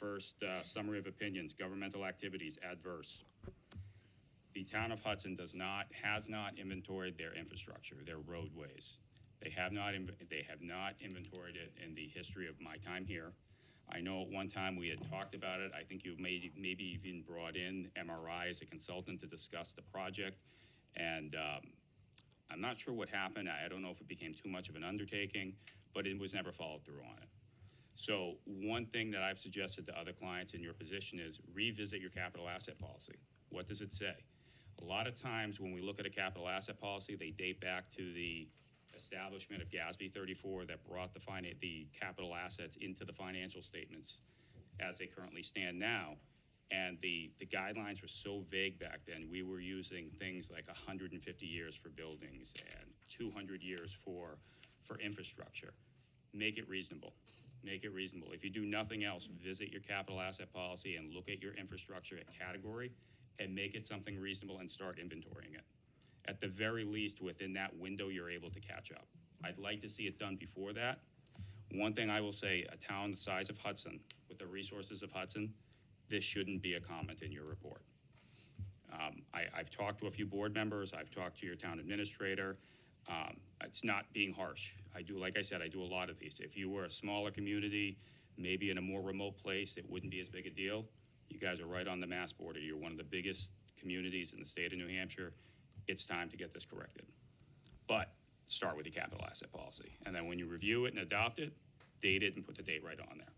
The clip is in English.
First, summary of opinions, governmental activities, adverse. The town of Hudson has not inventoried their infrastructure, their roadways. They have not inventoried it in the history of my time here. I know at one time we had talked about it. I think you maybe even brought in MRI as a consultant to discuss the project. And I'm not sure what happened. I don't know if it became too much of an undertaking, but it was never followed through on it. So one thing that I've suggested to other clients in your position is revisit your capital asset policy. What does it say? A lot of times when we look at a capital asset policy, they date back to the establishment of GASB 34 that brought the capital assets into the financial statements as they currently stand now. And the guidelines were so vague back then. We were using things like 150 years for buildings and 200 years for infrastructure. Make it reasonable. Make it reasonable. If you do nothing else, visit your capital asset policy and look at your infrastructure at category and make it something reasonable and start inventorying it. At the very least, within that window, you're able to catch up. I'd like to see it done before that. One thing I will say, a town the size of Hudson, with the resources of Hudson, this shouldn't be a comment in your report. I've talked to a few board members. I've talked to your town administrator. It's not being harsh. Like I said, I do a lot of these. If you were a smaller community, maybe in a more remote place, it wouldn't be as big a deal. You guys are right on the Mass border. You're one of the biggest communities in the state of New Hampshire. It's time to get this corrected. But start with your capital asset policy. And then when you review it and adopt it, date it and put the date right on there.